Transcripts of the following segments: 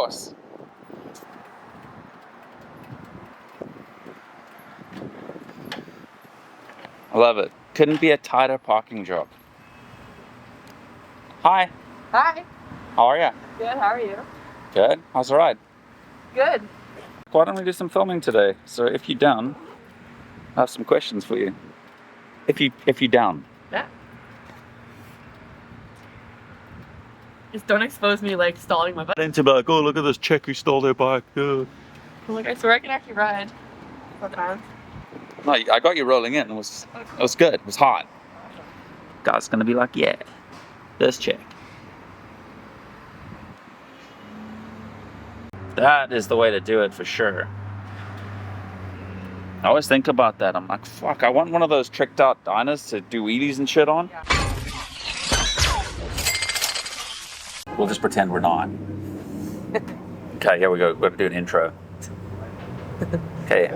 course. I love it. Couldn't be a tighter parking job. Hi. Hi. How are you? Good. How are you? Good. How's the ride? Good. Why don't we do some filming today? So if you're down, I have some questions for you. If you're down. Yeah. Just don't expose me like stalling my bike. Into like, oh look at this chick who stole their bike. I'm like, I swear I can actually ride. Sometimes. No, I got you rolling in. It was good. It was hot. Guy's gonna be like, yeah, this chick. That is the way to do it for sure. I always think about that. I'm like, fuck, I want one of those tricked out diners to do wheelies and shit on. Yeah. We'll just pretend we're not. Okay, here we go. We're gonna do an intro. Okay,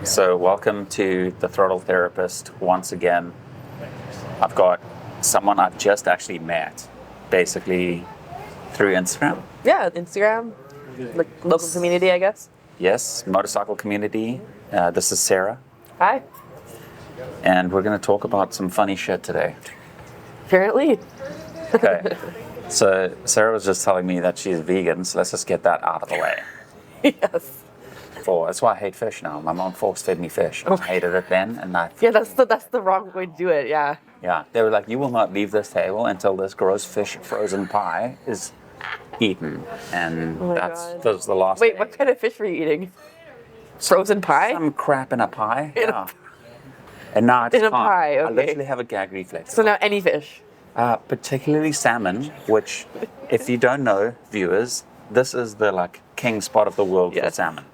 so welcome to the Throttle Therapist once again. I've got someone I've just actually met, basically through Instagram. Yeah, Instagram, like local community, I guess. Yes, motorcycle community. This is Sarah, Hi. and we're going to talk about some funny shit today. Apparently. Okay, so Sarah was just telling me that she's vegan, so let's just get that out of the way. Yes. That's why I hate fish now. My mom force fed me fish. I hated it then, and Yeah, that's the wrong way to do it. Yeah. yeah, they were like, you will not leave this table until this gross fish frozen pie is eaten, and Oh my that God. was the last. Wait, what kind of fish were you eating? Frozen pie? Some crap in a pie. Yeah. And now I just In a can't. pie, I okay. literally have a gag reflex. So now any fish. Particularly salmon, which, if you don't know, viewers, this is the like king spot of the world for Yes. salmon.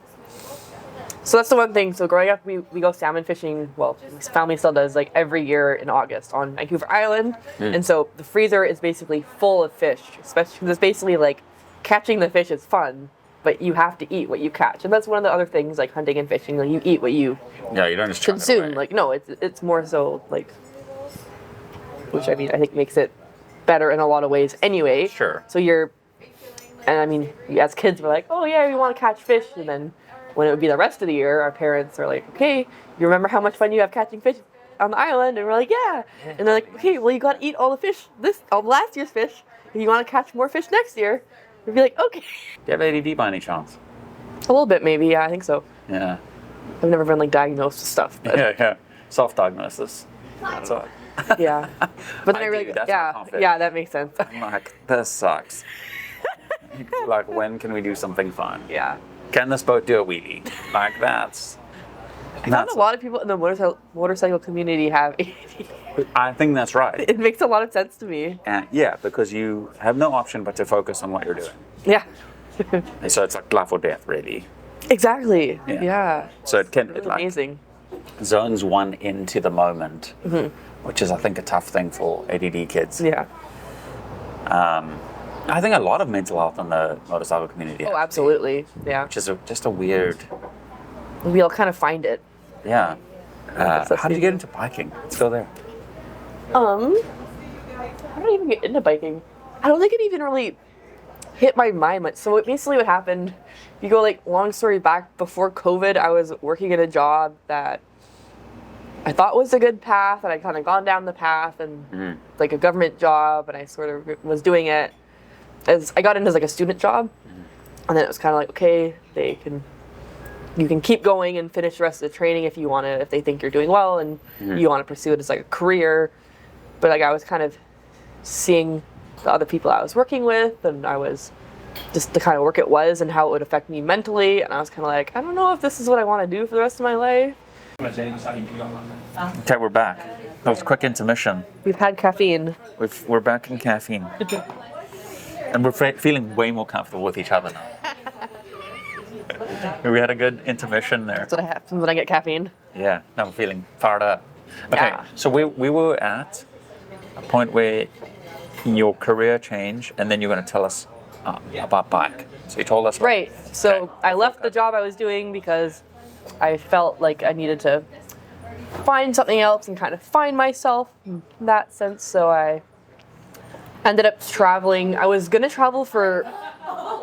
So that's the one thing. So growing up, we go salmon fishing. Well, my family still does, like every year in August on Vancouver Island. And so the freezer is basically full of fish, especially because it's basically like catching the fish is fun, but you have to eat what you catch. And that's one of the other things like hunting and fishing. Like you eat what you Yeah, you don't just chuck it consume. away. Like no, it's more so like, which I mean I think makes it better in a lot of ways. Anyway. Sure. So and I mean as kids we're like, oh yeah, we want to catch fish, and then when it would be the rest of the year, our parents are like, okay, you remember how much fun you have catching fish on the island? And we're like, yeah. And they're like, okay, well, you got to eat all the fish, all last year's fish. If you want to catch more fish next year, we'd be like, okay. Do you have ADD by any chance? A little bit, maybe. Yeah, I think so. Yeah. I've never been like diagnosed with stuff. But Yeah. Self-diagnosis. That's all. yeah. But then I I really, do, that's why I yeah, can't fish. yeah, that makes sense. I'm like, this sucks. Like, when can we do something fun? Yeah. Can this boat do a wheelie? Like, that's... I found a lot of people in the motorcycle community have ADD. I think that's right. It makes a lot of sense to me. And yeah, because you have no option but to focus on what you're doing. Yeah. And so it's like life or death, really. Exactly. Yeah. Yeah. So it can Really like amazing. zones one into the moment, which is I think a tough thing for ADD kids. Yeah. I think a lot of mental health in the motorcycle community, Oh, absolutely. Yeah. which is just a weird. We all kind of find it. Yeah. That's How did you get into biking? It's still there. How did I even get into biking? I don't think it even really hit my mind much. So basically what happened, you go like long story back, before COVID, I was working at a job that I thought was a good path, and I'd kind of gone down the path, and like a government job, and I sort of was doing it as I got into like a student job, and then it was kind of like, okay, you can keep going and finish the rest of the training if you want to, if they think you're doing well and you want to pursue it as like a career. But like I was kind of seeing the other people I was working with, and I was just the kind of work it was and how it would affect me mentally, and I was kind of like, I don't know if this is what I want to do for the rest of my life. Okay, we're back. That was a quick intermission. We've had caffeine. We're back in caffeine. And we're feeling way more comfortable with each other now. We had a good intermission there. That's what happens when I get caffeine. Yeah, now I'm feeling fired up. Okay, Yeah. so we were at a point where your career changed, and then you're going to tell us about bike. So you told us. Right. So Okay. I left the job I was doing because I felt like I needed to find something else and kind of find myself in that sense. So I ended up traveling. I was going to travel for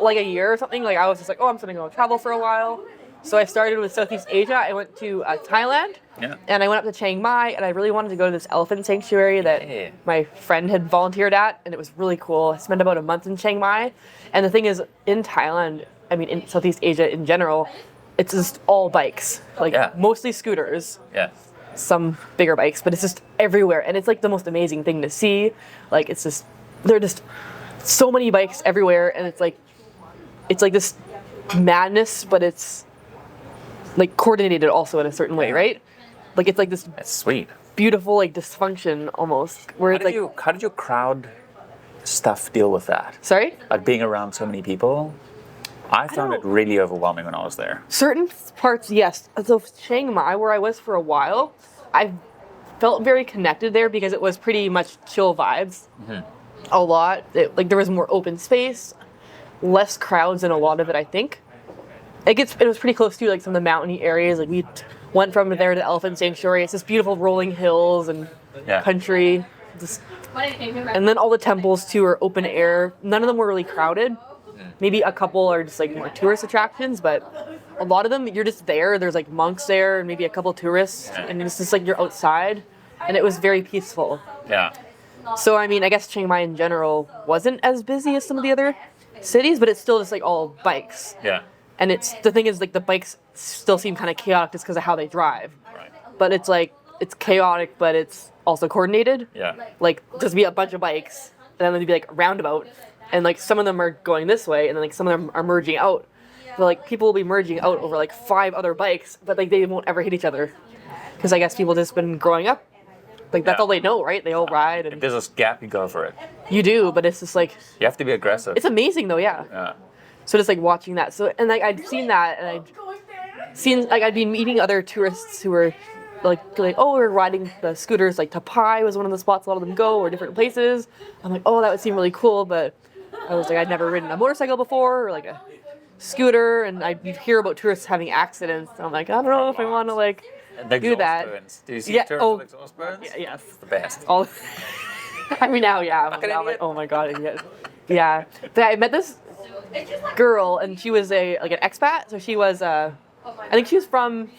like a year or something, like I was just like, oh, I'm going to go travel for a while. So I started with Southeast Asia. I went to Thailand, and I went up to Chiang Mai, and I really wanted to go to this elephant sanctuary that my friend had volunteered at, and it was really cool. I spent about a month in Chiang Mai, and the thing is, in Thailand, I mean, in Southeast Asia in general, it's just all bikes, like mostly scooters. Yeah. Some bigger bikes, but it's just everywhere, and it's like the most amazing thing to see. Like it's just, they're just so many bikes everywhere, and it's like this madness, but it's like coordinated also in a certain way, right? Like it's like this. That's sweet. Beautiful like dysfunction almost, where it's like. How did your crowd stuff deal with that? Sorry? Like being around so many people. I found it really overwhelming when I was there. Certain parts, yes. So Chiang Mai, where I was for a while, I felt very connected there because it was pretty much chill vibes. A lot. Like there was more open space, less crowds in a lot of it, I think. It was pretty close to like some of the mountainy areas. Like we went from there to the elephant sanctuary. It's just beautiful rolling hills and country. And then all the temples too are open air. None of them were really crowded. Maybe a couple are just like more tourist attractions, but a lot of them you're just there. There's like monks there and maybe a couple tourists, and it's just like you're outside, and it was very peaceful. Yeah. So I mean, I guess Chiang Mai in general wasn't as busy as some of the other cities, but it's still just like all bikes. Yeah. And the thing is like the bikes still seem kind of chaotic just because of how they drive. Right. But it's like it's chaotic, but it's also coordinated. Yeah. Like there's be a bunch of bikes, and then there'd be like a roundabout. And like some of them are going this way, and then like some of them are merging out. But like people will be merging out over like 5 other bikes, but like they won't ever hit each other, because I guess people just been growing up. Like that's all they know, right? They all ride. And if there's a gap, you go for it. You do, but it's just like you have to be aggressive. It's amazing though, yeah. So just like watching that. So and like I'd seen that, and I'd been meeting other tourists who were like oh, we're riding the scooters. Like Tapai was one of the spots a lot of them go, or different places. I'm like, oh, that would seem really cool, but I was like, I'd never ridden a motorcycle before, or like a scooter, and I'd hear about tourists having accidents. I'm like, I don't know if I want to like do that. Burns. Do you see tourists with exhaust burns? Yes. It's the best. I mean now, yeah. I'm like, oh my god, yeah. But I met this girl, and she was an expat. So she was, I think she was from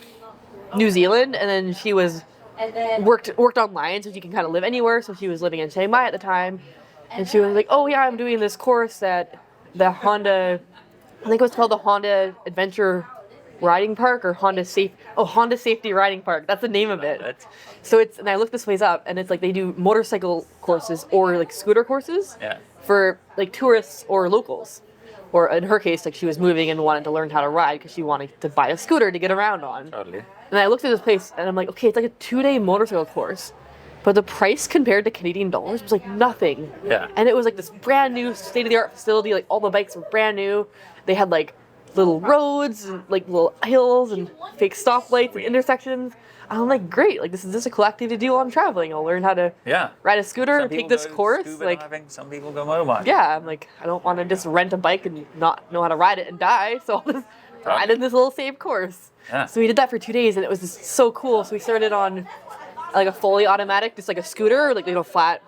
New Zealand, and then she was worked online, so she can kind of live anywhere. So she was living in Chiang Mai at the time. And she was like, oh yeah, I'm doing this course at the Honda, I think it was called the Honda Adventure Riding Park, or Honda Safety Riding Park. That's the name of it. So and I looked this place up, and it's like they do motorcycle courses or like scooter courses for like tourists or locals. Or in her case, like she was moving and wanted to learn how to ride because she wanted to buy a scooter to get around on. Totally. And I looked at this place, and I'm like, okay, it's like a 2-day motorcycle course. But the price compared to Canadian dollars was like nothing. Yeah. And it was like this brand new state-of-the-art facility. Like all the bikes were brand new. They had like little roads and like little hills and fake stoplights and intersections. I'm like, great. Like this is just a cool activity to do while I'm traveling. I'll learn how to ride a scooter and take this course. Like some people go motorbike. Yeah. I'm like, I don't want to just rent a bike and not know how to ride it and die. So I'll just ride in this little safe course. Yeah. So we did that for 2 days, and it was just so cool. So we started on like a fully automatic, just like a scooter, like flat,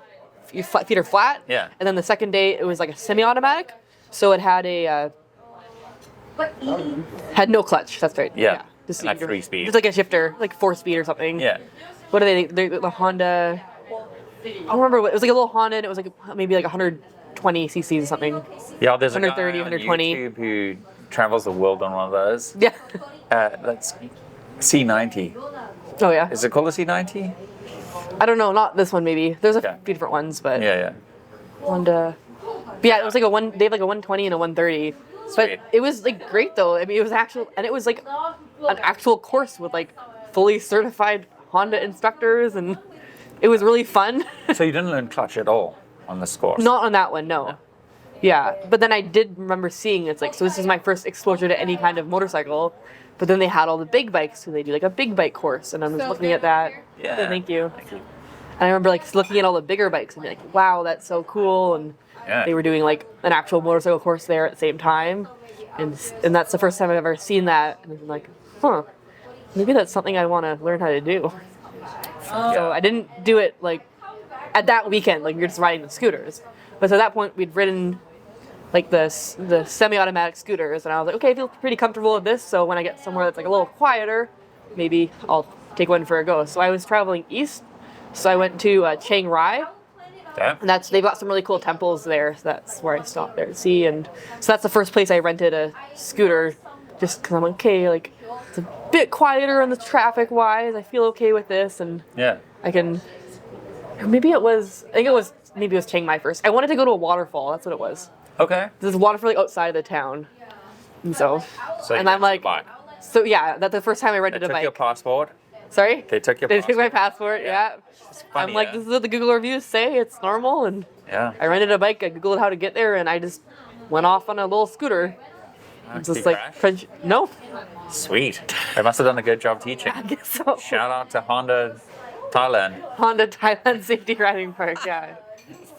your feet are flat. Yeah. And then the second day it was like a semi-automatic, so it had had no clutch. That's right. Yeah. Just like 3-speed. Just like a shifter, like 4-speed or something. Yeah. What are they? The Honda. I don't remember. It was like a little Honda, and it was like maybe like 120 cc's or something. Yeah. There's 130, a guy on 120. YouTube who travels the world on one of those. Yeah. That's C90. Oh yeah. Is it called a C90? I don't know. Not this one. Maybe there's a few different ones, but Honda. But yeah, it was like they have like a 120 and a 130. Sweet. But it was like great though. I mean, it was actual, and it was like an actual course with like fully certified Honda instructors, and it was really fun. So you didn't learn clutch at all on this course? Not on that one, no. Yeah, but then I did remember seeing it's like, so this is my first exposure to any kind of motorcycle. But then they had all the big bikes, so they do like a big bike course, and I was looking at that. Yeah. So thank you. And I remember like looking at all the bigger bikes and be like, wow, that's so cool. And they were doing like an actual motorcycle course there at the same time, and that's the first time I've ever seen that. And I'm like, maybe that's something I want to learn how to do. So I didn't do it like at that weekend, like we were just riding the scooters. But at that point, we'd ridden like the semi-automatic scooters, and I was like, okay, I feel pretty comfortable with this. So when I get somewhere that's like a little quieter, maybe I'll take one for a go. So I was traveling east, so I went to Chiang Rai, and they've got some really cool temples there. So that's where I stopped there to see, and so that's the first place I rented a scooter, just because I'm like, okay, like it's a bit quieter on the traffic wise. I feel okay with this, and I can. Maybe it was Chiang Mai first. I wanted to go to a waterfall. That's what it was. Okay. There's a waterfall like outside of the town, and and I'm like, so yeah, that's the first time I rented a bike. They took your passport. Sorry? They took my passport. Yeah. It's funny, I'm like, this is what the Google reviews say. It's normal, and I rented a bike. I googled how to get there, and I just went off on a little scooter. Just like French. No. Sweet. They must have done a good job teaching. I guess so. Shout out to Honda Thailand Safety Riding Park. Yeah.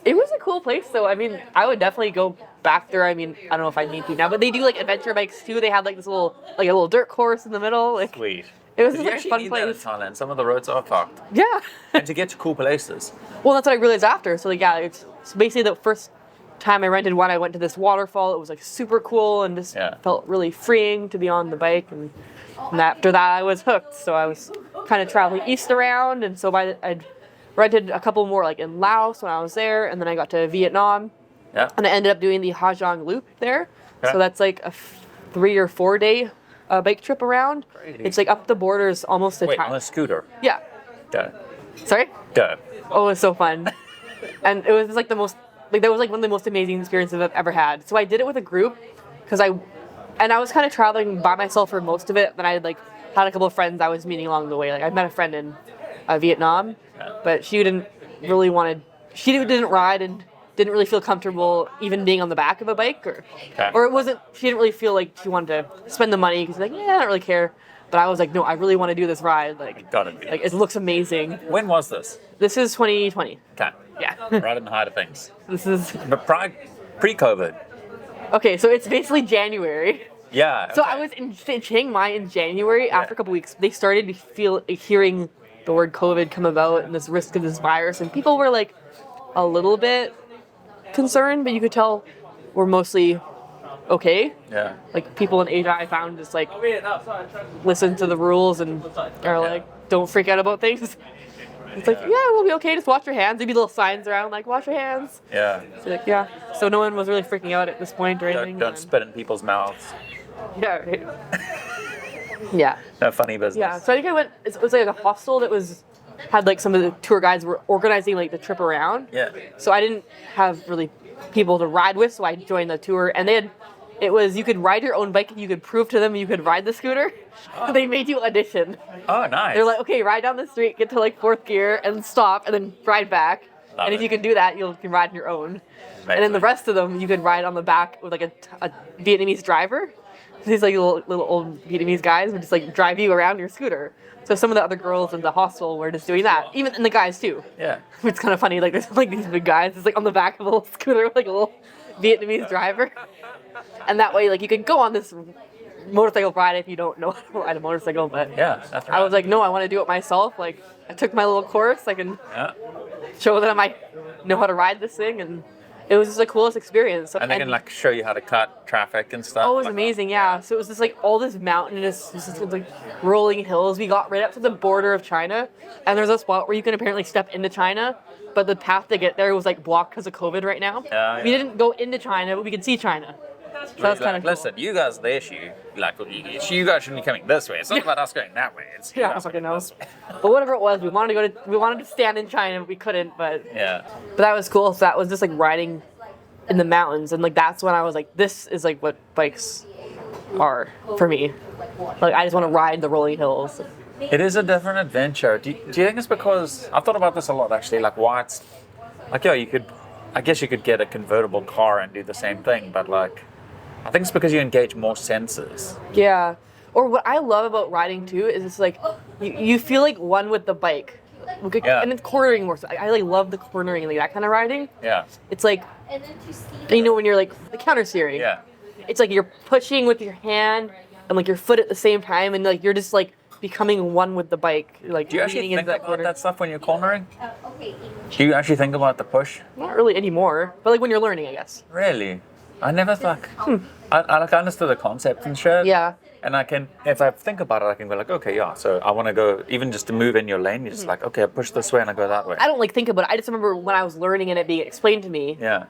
It was a cool place, though. I mean, I would definitely go back there. I mean, I don't know if I need to now, but they do like adventure bikes too. They had like this a little dirt course in the middle. Like, sweet. It was just you like a fun need place. That in Thailand. Some of the roads are fucked. Yeah. And to get to cool places. Well, that's what I realized after. So like, it's basically the first time I rented one, I went to this waterfall. It was like super cool and just felt really freeing to be on the bike. And after that, I was hooked. So I was kind of traveling east around, and so I'd rented a couple more like in Laos when I was there, and then I got to Vietnam. Yeah. And I ended up doing the Ha Giang Loop there. Yeah. So that's like a 3 or 4 day bike trip around. Crazy. It's like up the borders almost to China. On a scooter? Yeah. Duh. Sorry? Duh. Oh, it was so fun. And it was just like that was like one of the most amazing experiences I've ever had. So I did it with a group because I was kind of traveling by myself for most of it. Then I had a couple of friends I was meeting along the way. Like I met a friend in Vietnam, but she didn't ride and didn't really feel comfortable even being on the back of a bike, or it wasn't. She didn't really feel like she wanted to spend the money because like, I don't really care. But I was like, no, I really want to do this ride. Like, it looks amazing. When was this? This is 2020. Okay. Yeah. Right in the height of things. This is. But pre-COVID. Okay, so it's basically January. Yeah. Okay. So I was in Chiang Mai in January. After a couple weeks, they started hearing the word COVID come about and this risk of this virus, and people were like a little bit concerned, but you could tell we're mostly okay. Yeah. Like people in Asia, I found just like listen to the rules and are like don't freak out about things. It's like we'll be okay. Just wash your hands. There'd be little signs around like wash your hands. Yeah. So like so no one was really freaking out at this point or anything. Don't spit in people's mouths. Yeah. Right. Yeah. No funny business. Yeah. So I think I went. It was like a hostel that had like some of the tour guides were organizing like the trip around. Yeah. So I didn't have really people to ride with, so I joined the tour, and you could ride your own bike and you could prove to them you could ride the scooter. Oh. They made you audition. Oh, nice. They're like, okay, ride down the street, get to like 4th gear and stop and then ride back. And if you can do that, you can ride on your own. Amazing. And then the rest of them, you could ride on the back with like a Vietnamese driver. These like little old Vietnamese guys would just like drive you around your scooter. So some of the other girls in the hostel were just doing that, and the guys too. Yeah. It's kind of funny, like there's like these big guys, it's like on the back of a little scooter with like a little Vietnamese driver. And that way, like you could go on this motorcycle ride if you don't know how to ride a motorcycle. But that's right. I was like, no, I want to do it myself. Like I took my little course, I can show them I know how to ride this thing, and it was just the coolest experience. And they can like show you how to cut traffic and stuff. Oh, it was amazing, yeah. So it was just like all this mountainous, just like rolling hills. We got right up to the border of China, and there's a spot where you can apparently step into China, but the path to get there was like blocked because of COVID right now. We didn't go into China, but we could see China. So that's kind of cool. Listen, you guys are the issue. Like, you guys shouldn't be coming this way. It's not about us going that way. It's I fucking know. But whatever it was, we wanted to stand in China, but we couldn't. But But that was cool. So that was just like riding in the mountains, and like that's when I was like, this is like what bikes are for me. Like I just want to ride the rolling hills. It is a different adventure. Do you think it's because I've thought about this a lot actually? Like why it's like I guess you could get a convertible car and do the same thing, but like. I think it's because you engage more senses. Yeah. Or what I love about riding too is it's like you feel like one with the bike. And it's cornering more. So I like love the cornering, like that kind of riding. Yeah. It's like when you're like the counter steering. Yeah. It's like you're pushing with your hand and like your foot at the same time, and like you're just like becoming one with the bike. Like do you actually think about that stuff when you're cornering? Do you actually think about the push? Not really anymore, but like when you're learning, I guess. Really? I never I understood the concept and shit. Yeah. And I can, if I think about it, I can go like, okay, yeah. So I want to go, even just to move in your lane, you're just like, okay, I push this way and I go that way. I don't like think about it. I just remember when I was learning and it being explained to me. Yeah.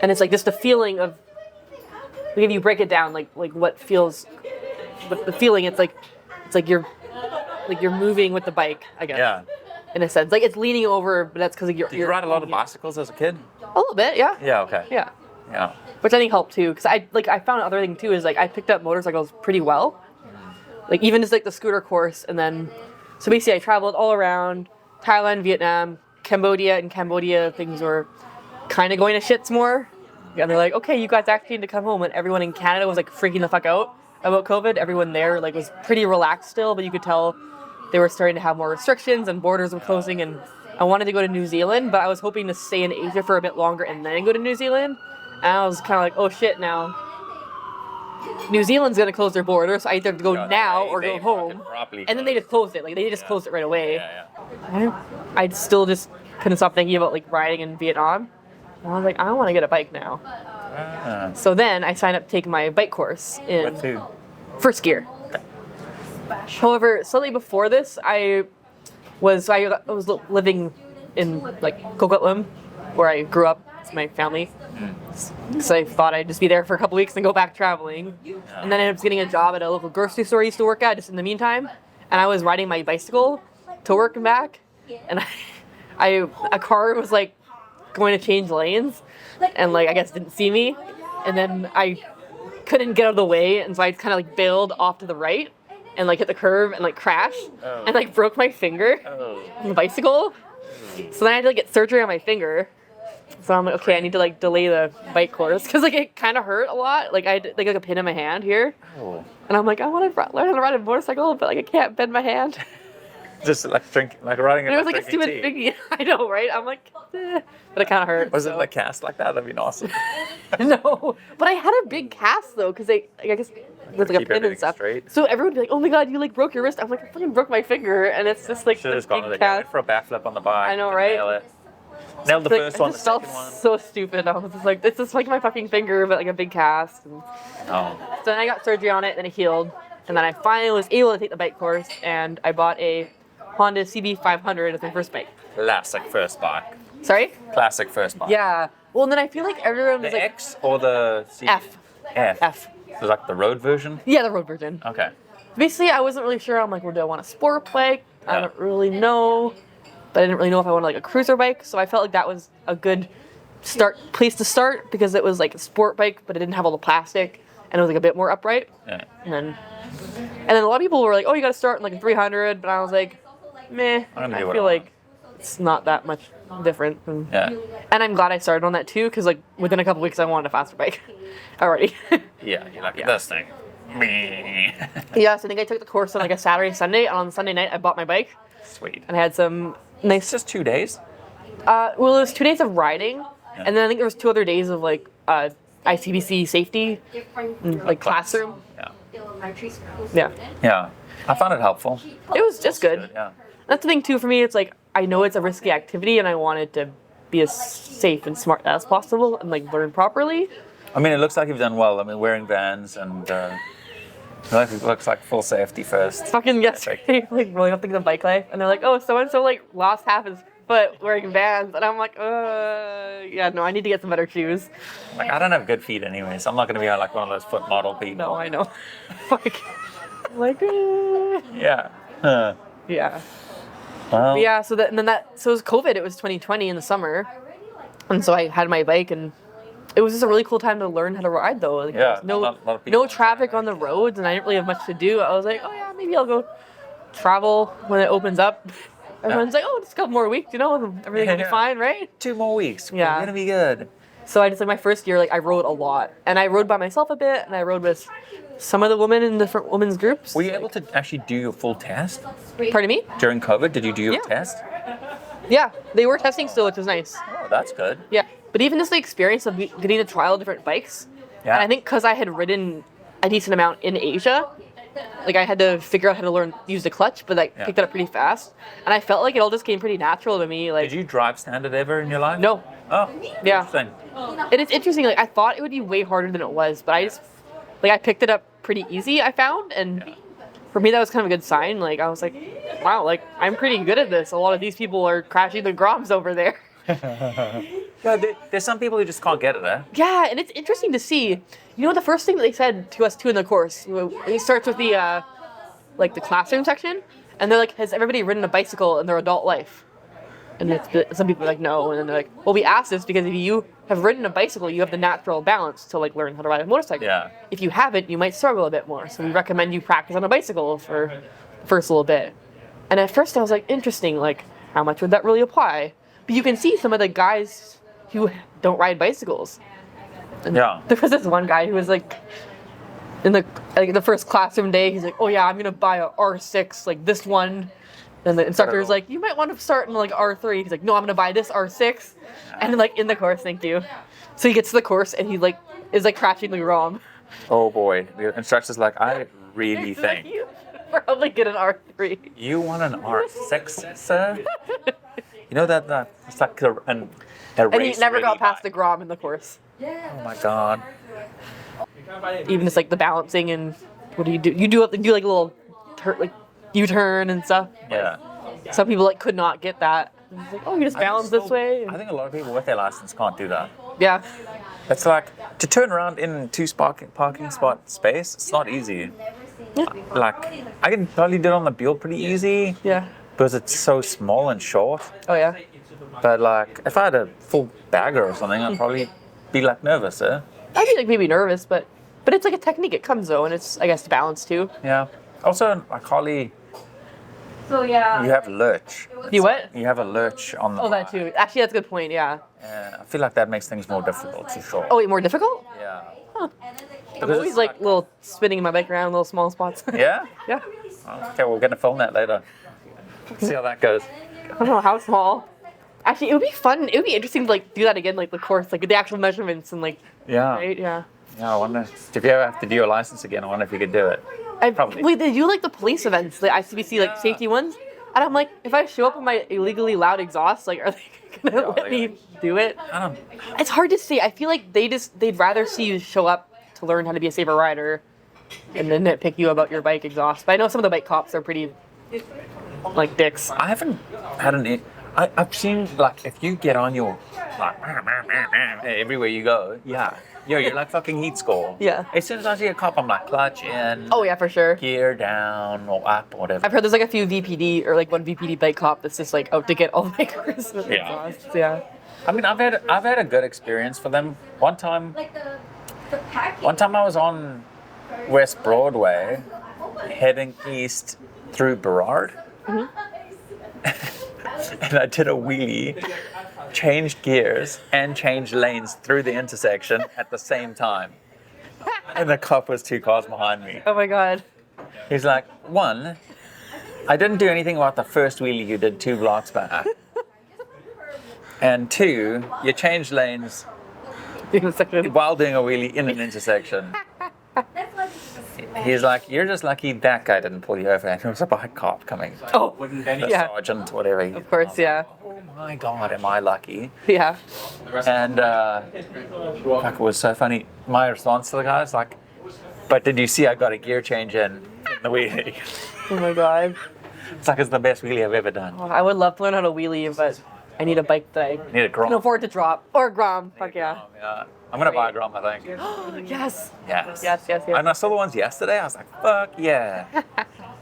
And it's like just the feeling of, like if you break it down, like what feels, but the feeling, it's like you're moving with the bike, I guess. Yeah. In a sense, like it's leaning over, but that's because you're. Did you ride a lot of bicycles as a kid? A little bit, yeah. Yeah. Okay. Yeah. Yeah. Which I think helped too, because I found another thing too is like I picked up motorcycles pretty well, like even just like the scooter course, and then so basically I traveled all around Thailand, Vietnam, Cambodia. In Cambodia, things were kind of going to shits more, and they're like, okay, you guys actually need to come home. And everyone in Canada was like freaking the fuck out about COVID. Everyone there like was pretty relaxed still, but you could tell they were starting to have more restrictions and borders were closing. And I wanted to go to New Zealand, but I was hoping to stay in Asia for a bit longer and then go to New Zealand. And I was kind of like, oh shit, now New Zealand's going to close their border, so I either have to go now or go home. And then they just closed it. Like, they just closed it right away. I still just couldn't stop thinking about, like, riding in Vietnam. And I was like, I want to get a bike now. So then I signed up to take my bike course in first gear. However, slightly before this, I was living in, like, Coquitlam, where I grew up. My family, so I thought I'd just be there for a couple weeks and go back traveling, and then I ended up getting a job at a local grocery store I used to work at just in the meantime, and I was riding my bicycle to work and back, and a car was like going to change lanes, and like I guess didn't see me, and then I couldn't get out of the way, and so I kind of like bailed off to the right and like hit the curve and like crashed and like broke my finger on the bicycle. So then I had to like, get surgery on my finger. So I'm like, okay, I need to like delay the bike course because like it kind of hurt a lot. Like I had like a pin in my hand here, and I'm like, I want to learn how to ride a motorcycle, but like I can't bend my hand. Just like riding. And it was like a stupid thing. I know, right? I'm like, but it kind of hurt. Was it like cast like that? That'd be awesome. No, but I had a big cast though, because I guess with like a pin and stuff. Straight. So everyone would be like, oh my god, you like broke your wrist. I'm like, I fucking broke my finger, and it's just like Should have this gone big to cast. for a backflip on the bike. I know, right? Nail it. Nailed the first one, the second one. So stupid. I was just like, it's just like my fucking finger, but like a big cast. And so then I got surgery on it, then it healed, and then I finally was able to take the bike course, and I bought a Honda CB500 as my first bike. Classic first bike. Sorry? Classic first bike. Yeah. Well, and then I feel like everyone was the like... X or the CB? F. F. So like the road version? Yeah, the road version. Okay. Basically, I wasn't really sure. I'm like, well, do I want a sport bike? I don't really know. But I didn't really know if I wanted like a cruiser bike, so I felt like that was a good place to start because it was like a sport bike, but it didn't have all the plastic and it was like a bit more upright. Yeah. And then a lot of people were like, "Oh, you got to start in like a 300," but I was like, "Meh." I feel like it's not that much different. And I'm glad I started on that too, because like within a couple weeks I wanted a faster bike already. Yeah, you're like this thing. Yeah, so I think I took the course on like a Saturday, Sunday, and on Sunday night I bought my bike. Sweet. And I had some nice. It's just 2 days? Well, it was 2 days of riding, and then I think there was 2 other days of like ICBC safety, and, like classroom. Yeah. I found it helpful. It was just good. Yeah. That's the thing too for me. It's like I know it's a risky activity, and I want it to be as safe and smart as possible, and like learn properly. I mean, it looks like you've done well. I mean, wearing Vans and. It looks like full safety first. Fucking yesterday, like rolling up things on bike life, and they're like, "Oh, so and so like lost half his foot wearing Vans," and I'm like, yeah, no, I need to get some better shoes." Like, I don't have good feet anyway, so I'm not gonna be like one of those foot model people. No, I know. like, yeah. Yeah. Well. Yeah. So it was COVID. It was 2020 in the summer, and so I had my bike and. It was just a really cool time to learn how to ride, though. Like, no traffic on the roads, and I didn't really have much to do. I was like, oh yeah, maybe I'll go travel when it opens up. Everyone's like, oh, just a couple more weeks, everything will be fine, right? 2 more weeks. Yeah. We're gonna be good. So I just like my first year, like I rode a lot, and I rode by myself a bit, and I rode with some of the women in different women's groups. Were you able to actually do your full test? Pardon me? During COVID, did you do your test? Yeah, they were testing still, which was nice. Oh, that's good. Yeah. But even just the experience of getting to trial different bikes, and I think because I had ridden a decent amount in Asia, like I had to figure out how to use the clutch, but like picked it up pretty fast, and I felt like it all just came pretty natural to me. Like, did you drive standard ever in your life? No. Oh, Yeah. interesting. And it's interesting, like I thought it would be way harder than it was, but I picked it up pretty easy, I found, and for me that was kind of a good sign. Like I was like, wow, like I'm pretty good at this. A lot of these people are crashing the Groms over there. Yeah, there's some people who just can't get it, eh? Yeah, and it's interesting to see. You know, the first thing that they said to us too in the course, it starts with the like the classroom section, and they're like, has everybody ridden a bicycle in their adult life? And some people are like, no, and then they're like, well, we asked this because if you have ridden a bicycle, you have the natural balance to like learn how to ride a motorcycle. Yeah. If you haven't, you might struggle a bit more. So we recommend you practice on a bicycle for the first little bit. And at first I was like, interesting, like how much would that really apply? But you can see some of the guys who don't ride bicycles. And Yeah. there was this one guy who was like, in the first classroom day, he's like, oh yeah, I'm gonna buy a R6, like this one. And the instructor was like, you might want to start in like R3. He's like, no, I'm gonna buy this R6. And like in the course, thank you. So he gets to the course and he like is like crashing the Grom. Oh boy, the instructor's like, I really think You probably get an R3. you want an R6, sir? You know that it's like a And he never got past the Grom in the course. Oh my god. Even just like the balancing and what do? You do like a little U-turn and stuff. Yeah. Some people like could not get that. It's like, oh, you just balance this way. I think a lot of people with their license can't do that. Yeah. It's like to turn around in two parking spot space. It's not easy. Like I can probably do it on the Buell pretty easy Yeah. because it's so small and short. Oh yeah. But like if I had a full bagger or something, I'd probably be like nervous, eh? I'd be like maybe nervous, but it's like a technique. It comes though, and it's I guess balance too. Yeah. Also, like Harley, So yeah. you have lurch. You what? You have a lurch on the. Oh, that too. Actually, that's a good point. Yeah. I feel like that makes things more difficult for sure. Oh, wait, more difficult? Yeah. I'm Because always it's like little spinning my bike around little small spots. Yeah. Yeah. Okay, we're gonna film that later. See how that goes. I don't know how small. Actually, it would be fun. It would be interesting to like do that again, like the course, like the actual measurements and like. Yeah. Right. Yeah. Yeah. I wonder if you ever have to do your license again. I wonder if you could do it. Probably. Wait, they do like the police events, the ICBC like safety ones, and I'm like, if I show up with my illegally loud exhaust, like, are they gonna let me do it? I don't. It's hard to say. I feel like they'd rather see you show up to learn how to be a safer rider, and then nitpick you about your bike exhaust. But I know some of the bike cops are pretty like dicks. I haven't had an. I've seen like if you get on your like everywhere you go. Yeah. You're like fucking heat score. Yeah. As soon as I see a cop, I'm like clutch in. Oh yeah, for sure. Gear down or up or whatever. I've heard there's like a few VPD or like one VPD bike cop that's just like out to get all bikers with Yeah. exhausts. Yeah. I mean, I've had a good experience for them. One time I was on West Broadway, heading east through Burrard, and I did a wheelie, changed gears, and changed lanes through the intersection at the same time. And the cop was 2 cars behind me. Oh my god. He's like, 1, I didn't do anything about the first wheelie you did 2 blocks back. And 2, you changed lanes while doing a wheelie in an intersection. He's like, you're just lucky that guy didn't pull you over. And it was a bike cop coming. Oh, The yeah. sergeant, whatever. Of course, yeah. Oh my God, am I lucky? Yeah. And fuck, it was so funny. My response to the guy is like, but did you see I got a gear change in the wheelie? Oh my god. It's like it's the best wheelie I've ever done. Oh, I would love to learn how to wheelie, but I need a bike that I Need a Grom. can afford to drop. Or a Grom. Fuck yeah. Yeah. I'm gonna buy a Grom, I think. Yes. Yes. Yes, yes, yes. And I saw the ones yesterday. I was like, fuck yeah.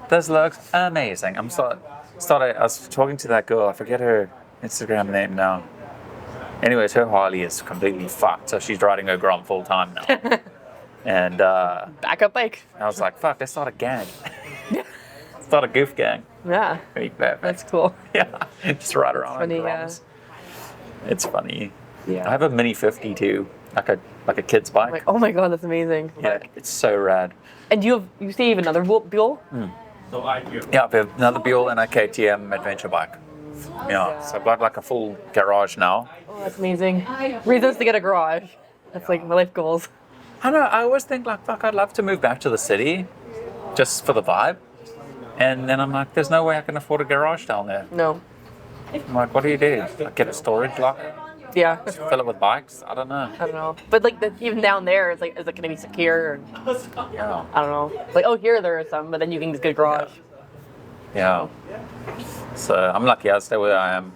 This looks amazing. I was talking to that girl. I forget her Instagram name now. Anyways, her Harley is completely fucked. So she's riding her Grom full time now. And Backup bike. I was like, fuck, let's start a gang. Start a goof gang. Yeah. Pretty perfect. That's cool. Yeah. Just ride around on funny, Groms. It's funny. Yeah. I have a Mini 50 too. Like a kid's bike. Like, oh my god, that's amazing. Yeah, it's so rad. And you say you have another Buell? Yeah, I have another Buell and a KTM adventure bike. Yeah, so I've got like a full garage now. Oh, that's amazing. Reasons to get a garage. That's like my life goals. I know, I always think like, fuck, I'd love to move back to the city just for the vibe. And then I'm like, there's no way I can afford a garage down there. No. I'm like, what do? Like, get a storage locker? Yeah. Fill it with bikes? I don't know. I don't know. But like even down there, it's like, is it going to be secure? And, Yeah. I don't know. Like, oh, here there are some, but then you can just get a garage. Yeah. So I'm lucky. I stay where I am.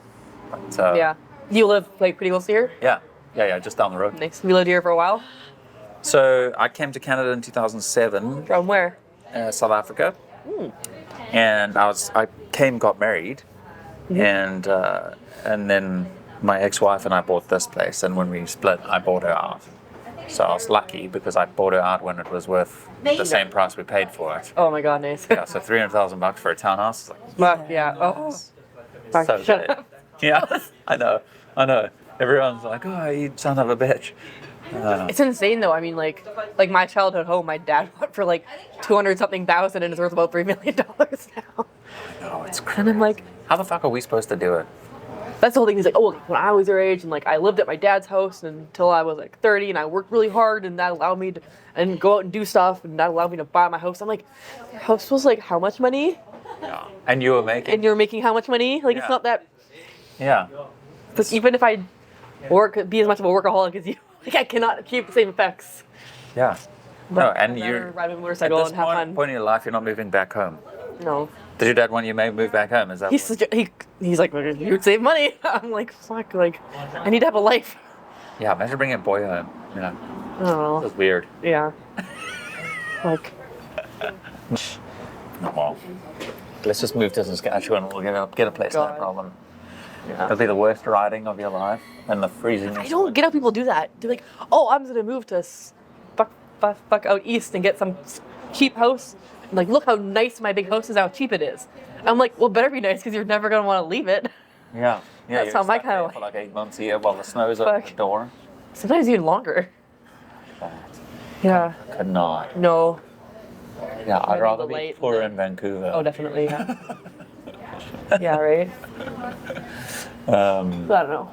But, Yeah. You live like pretty close to here? Yeah, just down the road. Nice. We lived here for a while. So I came to Canada in 2007, From where? South Africa, and I got married, and then my ex-wife and I bought this place, and when we split, I bought her out. So I was lucky because I bought her out when it was worth the same price we paid for it. Oh my god, nice. Yeah, so $300,000 for a townhouse. Fuck, yeah. Oh. Fuck, So shut good. up. Yeah, I know. Everyone's like, oh, you son of a bitch. It's insane though. I mean, like my childhood home, my dad bought for like 200-something thousand, and it's worth about $3 million now. No, it's crazy. And I'm like, How the fuck are we supposed to do it? that's the whole thing. He's like, oh, when I was your age, and like I lived at my dad's house until I was like 30, and I worked really hard, and that allowed me to and go out and do stuff, and that allowed me to buy my house. I'm like, your house was like how much money? Yeah. And you were making? And you're making how much money? Like it's Yeah. not that. Yeah. Like even if I be as much of a workaholic as you, like I cannot keep the same effects. Yeah. But No, and I'd you're rather ride a at motorcycle this and have fun. point in your life, you're not moving back home. No. Did your dad want you to move back home? Is that He's like, you would save money. I'm like, fuck, like, I need to have a life. Yeah, imagine bringing a boy home. You know, I don't know. that's weird. Yeah. Like, Well, let's just move to Saskatchewan. We'll get a place, no God. problem. yeah. It'll be the worst riding of your life and the freezing. I don't get how people do that. They're like, oh, I'm gonna move to fuck out east and get some cheap house. And like, look how nice my big house is, how cheap it is. I'm like, well, better be nice because you're never gonna want to leave it. Yeah. That's you're how my stuck kinda there life- for like 8 months here while the snow's at Fuck. the door. Sometimes even longer. Yeah. Could not. No. Yeah, I'd Maybe rather the be light. poor in Vancouver. Oh, definitely. Yeah. Yeah. Right. Um, I don't know.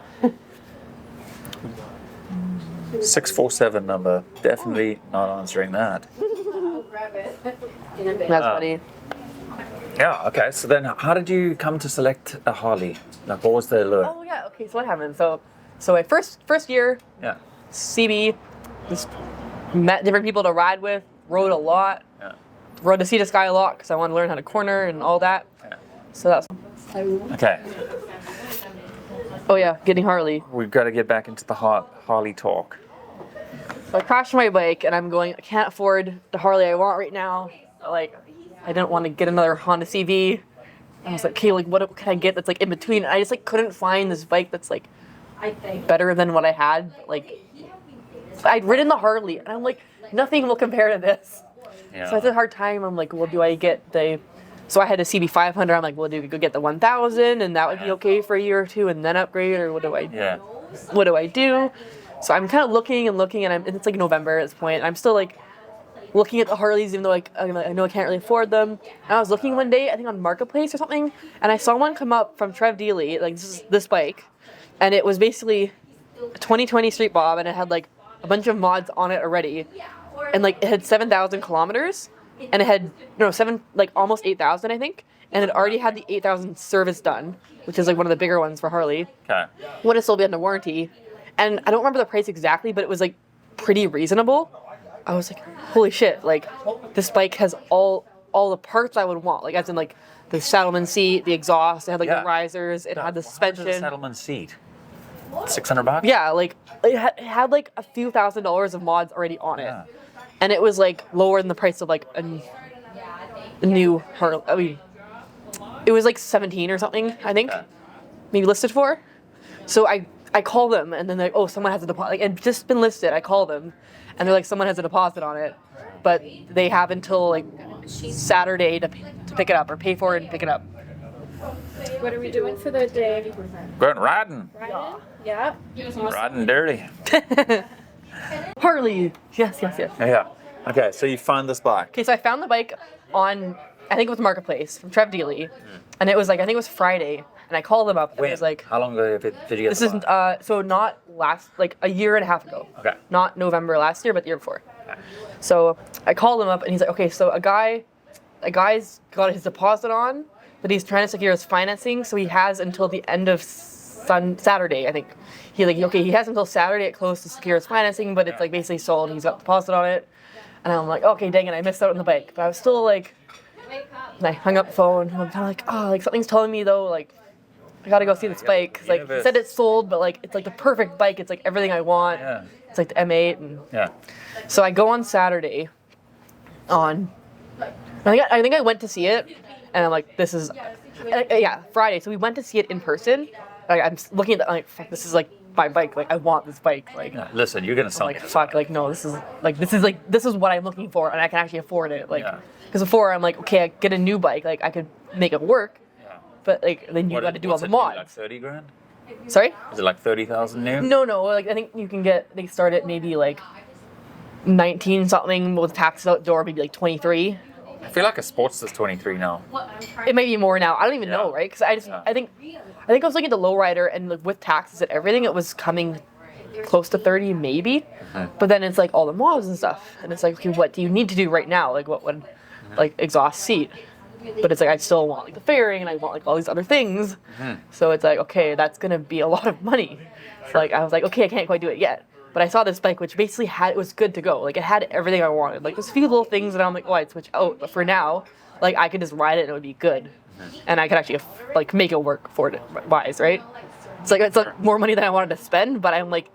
647 number. Definitely not answering that. That's funny. Yeah, okay. So then how did you come to select a Harley? Like, what was the lure? Oh yeah. Okay. So what happened? So my first year, Yeah. CB, just met different people to ride with, rode a lot, Yeah. rode to Sea to Sky a lot because I wanted to learn how to corner and all that. Yeah. So that's. Okay. Oh yeah, getting Harley. We've got to get back into the Harley talk. So I crashed my bike and I'm going, I can't afford the Harley I want right now. Like, I didn't want to get another Honda CV. I was like, okay, like what can I get that's like in between? And I just like couldn't find this bike that's like better than what I had. Like, I'd ridden the Harley and I'm like, nothing will compare to this. Yeah. So I had a hard time. I'm like, well, do I get so I had a CB500. I'm like, well, do we go get the 1000 and that would be okay for a year or two and then upgrade, or what do I do? So I'm kind of looking and it's like November at this point. And I'm still like looking at the Harleys, even though like I know I can't really afford them. And I was looking one day, I think on Marketplace or something, and I saw one come up from Trev Dealey, like this bike, and it was basically a 2020 Street Bob, and it had like a bunch of mods on it already, and like it had 7,000 kilometers, and it had almost 8,000 I think, and it already had the 8,000 service done, which is like one of the bigger ones for Harley. Okay. Would have still been under warranty. And I don't remember the price exactly, but it was like pretty reasonable. I was like, holy shit, like this bike has all the parts I would want. Like as in like the saddleman seat, the exhaust, it had like Yeah. the risers, it had the How much is a suspension. settlement seat? $600? Yeah, like it had like a few $1,000s of mods already on it. Yeah. And it was like lower than the price of like a new Harley. I mean, it was like 17 or something, I think. Okay. Maybe listed for. So I call them and then they're like, oh, someone has a deposit. Like, it's just been listed. I call them and they're like, someone has a deposit on it, but they have until like Saturday to pick it up or pay for it and pick it up. What are we doing for the day? Going riding. Riding? Yeah. Riding dirty. Harley. Yes. Yeah. Okay, so you find this bike. Okay, so I found the bike on, I think it was Marketplace from Trev Dealey, and it was like, I think it was Friday, and I called them up and it was like, How long ago did you get this the isn't, bike? so not like a year and a half ago. Okay. Not November last year, but the year before. So I called him up and he's like, okay, so a guy's got his deposit on, but he's trying to secure his financing, so he has until the end of Saturday, I think. He has until Saturday at close to secure his financing, but it's like basically sold. He's got the deposit on it. And I'm like, okay, dang it, I missed out on the bike. But I was still like, and I hung up the phone. And I'm kind of like, oh, like something's telling me though, like, I gotta go see this bike. Cause like, he said it's sold, but like, it's like the perfect bike. It's like everything I want. Yeah. It's like the M8. And Yeah. so I go on Saturday I think I went to see it. And I'm like, this is, Friday. So we went to see it in person. Like, I'm looking at it, like, fuck, this is like my bike. Like, I want this bike. Like, Listen, you're gonna sell like, fuck, like, no, this is what I'm looking for, and I can actually afford it. Like, because before I'm like, okay, I get a new bike, like, I could make it work, but like, then you got to do all the mods. Like 30 grand? Sorry? Is it like 30,000 new? No, like, I think they start at maybe like 19 something with taxes outdoor, maybe like 23. I feel like a Sportster's 23 now. It may be more now. I don't even know, right? Because I think I was looking at the lowrider, and like with taxes and everything, it was coming close to 30 maybe. But then it's like all the mods and stuff, and it's like, okay, what do you need to do right now? Like, what would like exhaust seat? But it's like I still want like the fairing, and I want like all these other things. So it's like, okay, that's gonna be a lot of money. Like, I was like, okay, I can't quite do it yet. But I saw this bike, which basically it was good to go. Like, it had everything I wanted. Like, there's a few little things that I'm like, oh, I'd switch out. But for now, like, I could just ride it and it would be good. And I could actually, like, make it work for it wise, right? It's like more money than I wanted to spend, but I'm like,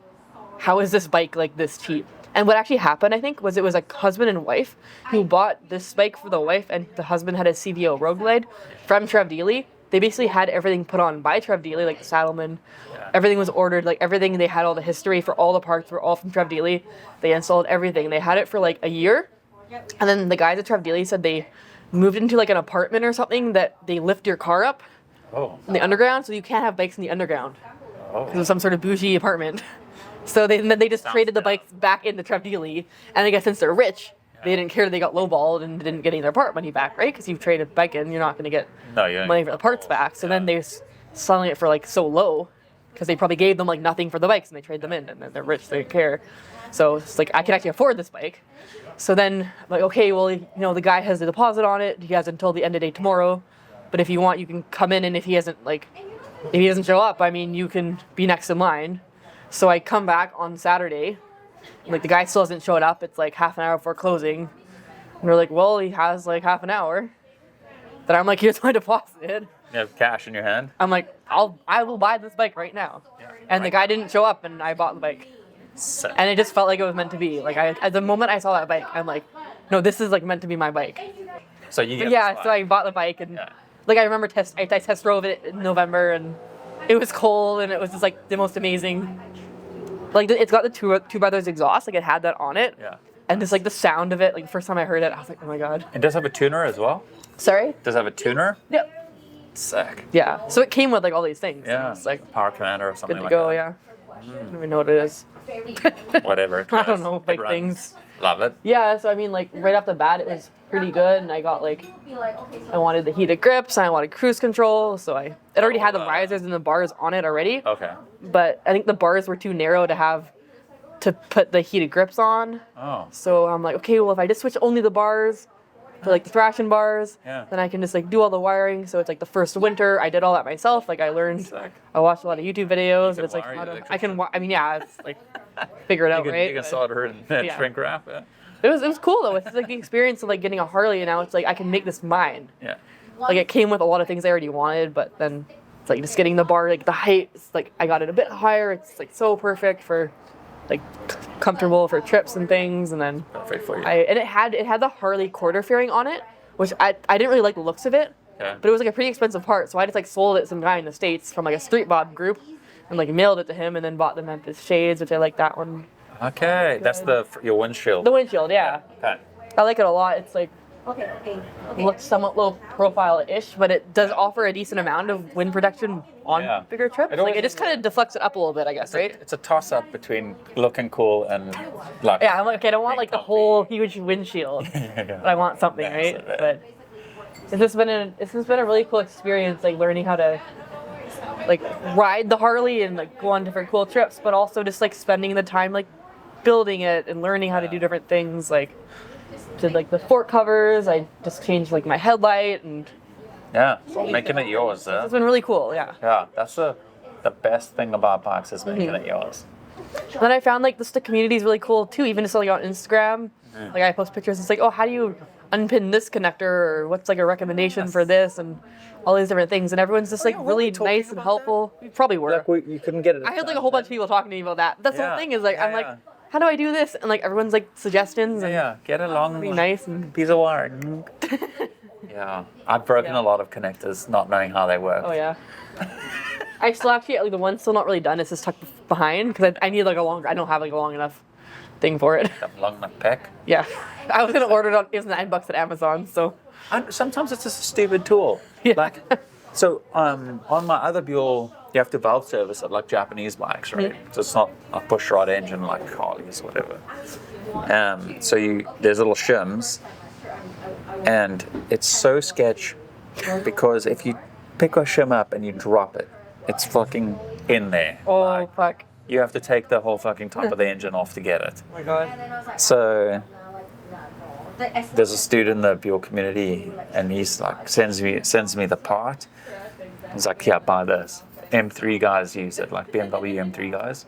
how is this bike, like, this cheap? And what actually happened, I think, was it was a husband and wife who bought this bike for the wife, and the husband had a CVO Road Glide from Trev Dealey. They basically had everything put on by Trev Dealey, like the Saddleman. Everything was ordered, like everything. They had all the history for all the parts were all from Trev Dealey. They installed everything. They had it for like a year, and then the guys at Trev Dealey said they moved into like an apartment or something that they lift your car up in the underground, so you can't have bikes in the underground because it was some sort of bougie apartment. So then they just traded the bikes back into Trev Dealey, and I guess since they're rich, they didn't care. They got lowballed and didn't get any of their part money back, right? Because you traded a bike in, you're not going to get money for the parts back. So then they're selling it for like so low because they probably gave them like nothing for the bikes, and they trade them in, and then they're rich, they don't care. So it's like, I can actually afford this bike. So then I'm like, okay, well, you know, the guy has a deposit on it. He has until the end of the day tomorrow. But if you want, you can come in, and if he doesn't show up, I mean, you can be next in line. So I come back on Saturday. Like, the guy still hasn't showed up. It's like half an hour before closing. And we're like, well, he has like half an hour. Then I'm like, here's my deposit. You have cash in your hand? I'm like, I will buy this bike right now. And the guy didn't show up, and I bought the bike. And it just felt like it was meant to be. Like, at the moment I saw that bike, I'm like, no, this is like meant to be my bike. So you get so I bought the bike, and like, I remember I test drove it in November, and it was cold, and it was just like the most amazing. Like, it's got the two brothers exhaust, like it had that on it. Yeah. And just like the sound of it, like the first time I heard it, I was like, oh my god. It does have a tuner as well? Sorry? Does it have a tuner? Yep. Sick. Yeah. So it came with like all these things. Yeah. It's like Power commander or something good to like go, that. yeah. I don't even know what it is. Whatever. I don't know, It bike runs. things. Love it. Yeah, so I mean, like, right off the bat, it was pretty good, and I got like, I wanted the heated grips, and I wanted cruise control, so it already had the risers and the bars on it already. Okay. But I think the bars were too narrow to put the heated grips on. Oh. So I'm like, okay, well, if I just switch only the bars to like the thrashing bars, then I can just like do all the wiring. So it's like the first winter, I did all that myself. Like, I learned, I watched a lot of YouTube videos, and it's like, it's like, figure it out, right? You can solder and shrink wrap it. It was cool though. It's like the experience of like getting a Harley, and now it's like I can make this mine. Yeah. Like, it came with a lot of things I already wanted, but then it's like just getting the bar, like the height. It's like I got it a bit higher. It's like so perfect for like comfortable for trips and things, and then Perfect for you. and it had the Harley quarter fairing on it, which I didn't really like the looks of it, but it was like a pretty expensive part, so I just like sold it to some guy in the States from like a street bob group, and like mailed it to him, and then bought the Memphis shades, which I like that one. Okay, that's your windshield. The windshield, yeah. Okay. I like it a lot. It's like looks somewhat low profile-ish, but it does offer a decent amount of wind protection on bigger trips. It just kind of deflects it up a little bit, I guess, right? It's a toss-up between looking cool and like. Yeah, I'm like, okay, I don't want like the whole huge windshield, but I want something, right? But it's been a really cool experience, like learning how to like ride the Harley and like go on different cool trips, but also just like spending the time like building it and learning how to do different things, like. Did like the fork covers. I just changed like my headlight and Making it yours. it's been really cool. Yeah. Yeah, that's the best thing about bikes is making it yours. And then I found like the community is really cool too, even just like on Instagram. Like I post pictures, it's like, oh, how do you unpin this connector, or what's like a recommendation for this, and all these different things, and everyone's just like really nice and helpful. You probably were. Like you couldn't get it. I had like a whole bunch of people talking to me about that. That's the whole thing is like, I'm like, how do I do this? And like everyone's like suggestions and get it along. be nice and piece of wire. Yeah, I've broken a lot of connectors not knowing how they work. oh yeah. I still actually, like the one's still not really done. It's just tucked behind because I need like a longer. I don't have like a long enough thing for it. Long enough peck. Yeah, I was gonna order it on. It was $9 at Amazon. So Sometimes it's just a stupid tool. Yeah. Like, so on my other Buell, you have to valve service it like Japanese bikes, right? So it's not a push rod engine like Harley's or whatever. So there's little shims, and it's so sketch because if you pick a shim up and you drop it, it's fucking in there. oh Like, fuck. you have to take the whole fucking top of the engine off to get it. Oh my god. So there's a student in the Buell community, and he's like sends me the part. He's like, yeah, buy this. M3 guys use it, like BMW M3 guys.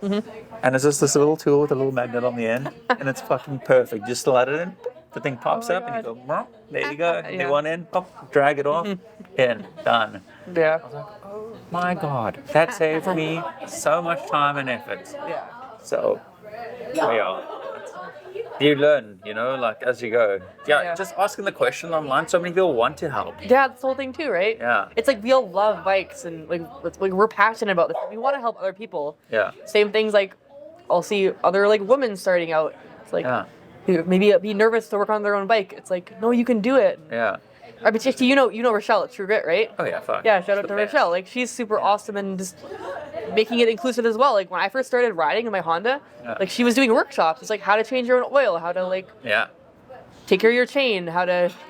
And it's just this little tool with a little magnet on the end, and it's fucking perfect. Just slide it in, the thing pops up, and you go, "Meow." There you go. Yeah. New one in, pop, drag it off, in, done. Yeah. My God, that saved me so much time and effort. Yeah. So, yeah. You learn, like as you go. Yeah, just asking the question online. So many people want to help. Yeah, that's the whole thing too, right? Yeah. It's like we all love bikes and like we're passionate about this. We want to help other people. Yeah. Same things like I'll see other like women starting out. It's like maybe be nervous to work on their own bike. It's like, no, you can do it. Yeah. I mean, you know Rochelle at True Grit, right? Oh yeah, fuck. Yeah, shout out to Rochelle. Like she's super awesome and just making it inclusive as well. Like when I first started riding in my Honda, like she was doing workshops. It's like how to change your own oil, how to like take care of your chain,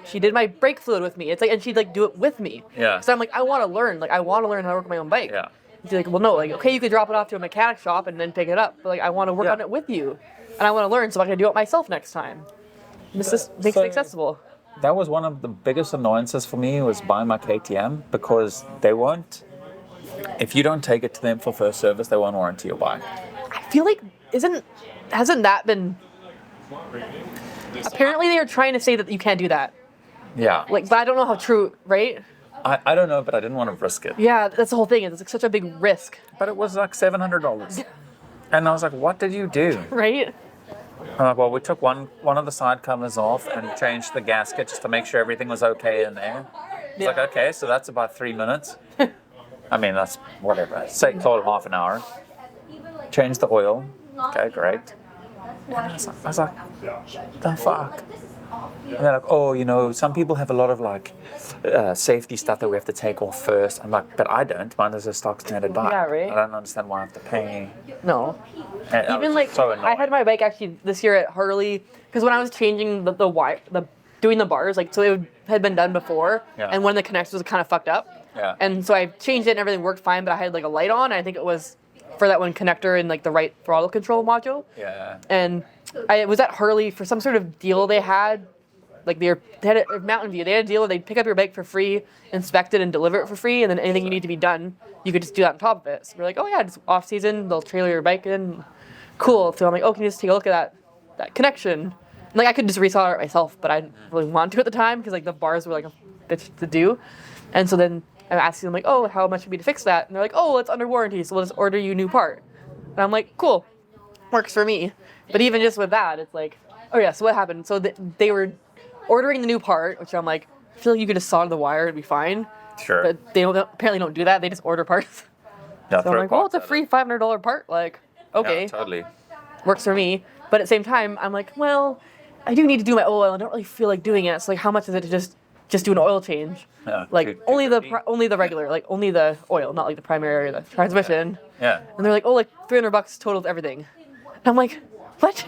she did my brake fluid with me. It's like, and she'd like do it with me. Yeah. So I'm like, I want to learn how to work my own bike. Yeah. She's like, well, no, like, okay, you could drop it off to a mechanic shop and then pick it up. But like, I want to work on it with you. And I want to learn so I can do it myself next time. This just makes it accessible. That was one of the biggest annoyances for me was buying my KTM, because they won't, if you don't take it to them for first service, they won't warranty your bike. I feel like, hasn't that been, apparently they are trying to say that you can't do that. Yeah. Like, but I don't know how true, right? I don't know, but I didn't want to risk it. Yeah, that's the whole thing. It's like such a big risk. But it was like $700. And I was like, what did you do? Right? I'm like, well, we took one of the side covers off and changed the gasket just to make sure everything was okay in there. It's like, okay, so that's about 3 minutes. I mean, that's whatever. Say total half an hour. Change the oil. Okay, great. And I was like, the fuck? And they're like, oh, some people have a lot of like safety stuff that we have to take off first. I'm like, but I don't. Mine is a stock standard bike. Yeah, right. I don't understand why I have to pay. No. And Even like, so I had my bike actually this year at Harley, because when I was changing the wire, doing the bars, like, so it had been done before, and one of the connectors was kind of fucked up. Yeah. And so I changed it and everything worked fine, but I had like a light on. I think it was for that one connector in like the right throttle control module. Yeah. And I was at Harley for some sort of deal they had. Like they had a Mountain View. They had a deal where they'd pick up your bike for free, inspect it, and deliver it for free, and then anything you need to be done, you could just do that on top of it. So we're like, oh yeah, it's off season. They'll trailer your bike in. Cool. So I'm like, oh, can you just take a look at that connection? And like I could just resolder it myself, but I didn't really want to at the time because like the bars were like a bitch to do. And so then I asked them like, oh, how much would it be to fix that? And they're like, oh, it's under warranty, so we'll just order you a new part. And I'm like, cool, works for me. But even just with that, it's like, oh yeah, so what happened? So they were ordering the new part, which I'm like, I feel like you could just solder the wire and be fine. Sure. But they apparently don't do that. They just order parts. Yeah, so I'm like, well, it's a free $500 part. Like, okay. Yeah, totally. Works for me. But at the same time, I'm like, well, I do need to do my oil. I don't really feel like doing it. So like, how much is it to just do an oil change? Yeah, like only the regular, like only the oil, not like the primary or the transmission. Yeah. And they're like, oh, like $300 total everything. And I'm like, what?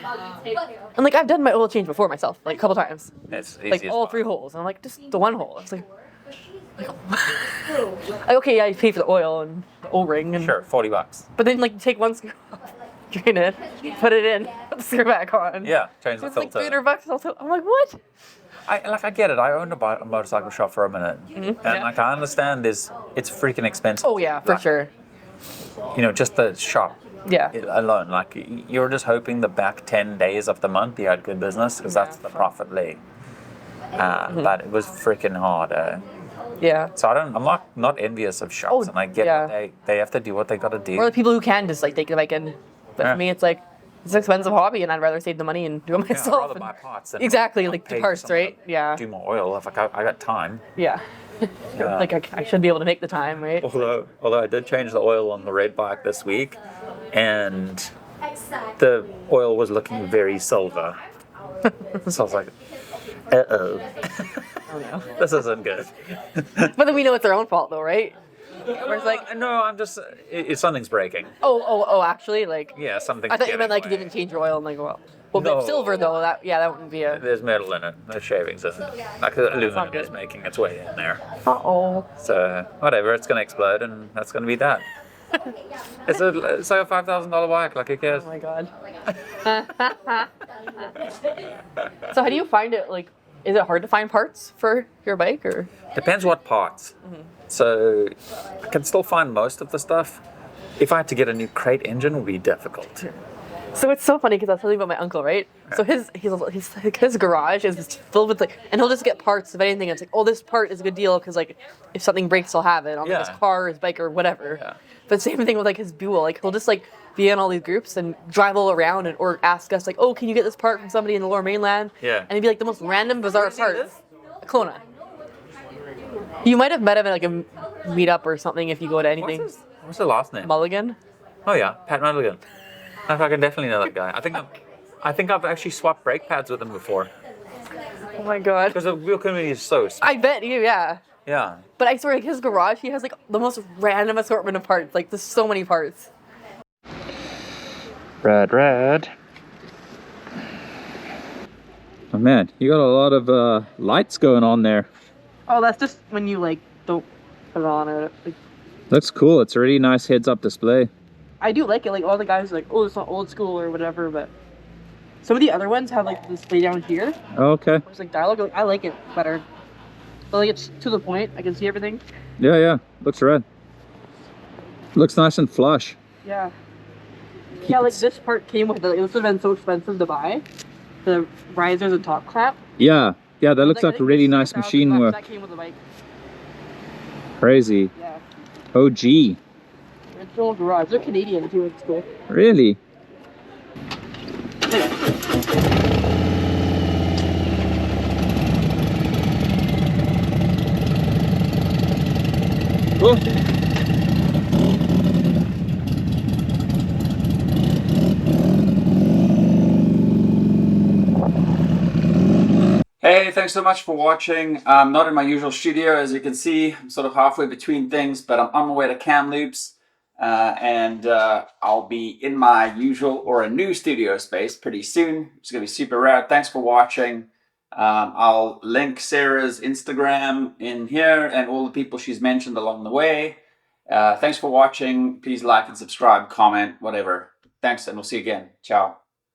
And like I've done my oil change before myself, like a couple times. It's easy like as all fuck. 3 holes. And I'm like, just the 1 hole. It's like okay, yeah, you pay for the oil and the O-ring and Sure, $40. but then like you take one screw off, drain it, put it in, put the screw back on. Yeah, change So the it's filter. like $300 also. I'm like, what? I get it. I owned a motorcycle shop for a minute, and like I understand it's freaking expensive. Oh yeah, for sure. just the shop Yeah. alone. Like, you're just hoping the back 10 days of the month you had good business, because that's the profit leg. But it was freaking hard. Yeah. So I'm not envious of shops, and I get they have to do what they got to do. Or the people who can just like take the bike in. But for me, it's like it's an expensive hobby, and I'd rather save the money and do it myself. I'd rather buy parts than exactly, like pay the parts, someone right? to Yeah. do more oil if I got time. Yeah. Like I should be able to make the time, right? Although I did change the oil on the red bike this week, and the oil was looking very silver. So I was like, uh-oh. Oh no. This isn't good. But then we know it's our own fault, though, right? Where it's like, no, something's breaking. oh, actually, like. Yeah, something's I thought you meant like you getting didn't change your oil. I'm like, well, No. silver though. That wouldn't be a. There's metal in it. There's shavings in it. Like aluminum is making its way in there. Uh-oh. So whatever, it's gonna explode, and that's gonna be that. It's like a $5,000 bike. Like, who cares? Oh my god. So how do you find it? Like, is it hard to find parts for your bike, or? Depends what parts. So I can still find most of the stuff. If I had to get a new crate engine, it would be difficult. So it's so funny because I was telling you about my uncle, right? So his garage is filled with like, and he'll just get parts of anything. It's like, oh, this part is a good deal because like, if something breaks, he'll have it on his car, his bike, or whatever. Yeah. But same thing with like his Buell. Like he'll just like be in all these groups and drive all around or ask us like, oh, can you get this part from somebody in the Lower Mainland? Yeah. And it'd be like the most random, bizarre part. Kelowna. You might have met him at like a meetup or something if you go to anything. What's the last name? Mulligan. Oh yeah, Pat Mulligan. I can definitely know that guy. I think I've actually swapped brake pads with him before. Oh my god. Because the wheel community is so small. I bet you, yeah. Yeah. But I swear, like his garage, he has like the most random assortment of parts. Like there's so many parts. Rad. Oh man, you got a lot of lights going on there. Oh, that's just when you like don't put it on or like. Looks cool. It's a really nice heads-up display. I do like it. Like all the guys are like, oh, it's not old school or whatever, but some of the other ones have like this display down here. Oh, okay. It's like dialogue. Like, I like it better. But like it's to the point. I can see everything. Yeah. Looks red. Looks nice and flush. Yeah. Yeah, like this part came with it. It would have been so expensive to buy. The risers and top clamp. Yeah, that looks like really nice machine work. That came with the bike. Crazy. Yeah. OG. Original garage. They're Canadian too. It's cool. Really? Oh. Hey, thanks so much for watching. I'm not in my usual studio, as you can see. I'm sort of halfway between things, but I'm on my way to Kamloops. And I'll be in my usual or a new studio space pretty soon. It's going to be super rad. Thanks for watching. I'll link Sarah's Instagram in here and all the people she's mentioned along the way. Thanks for watching. Please like and subscribe, comment, whatever. Thanks, and we'll see you again. Ciao.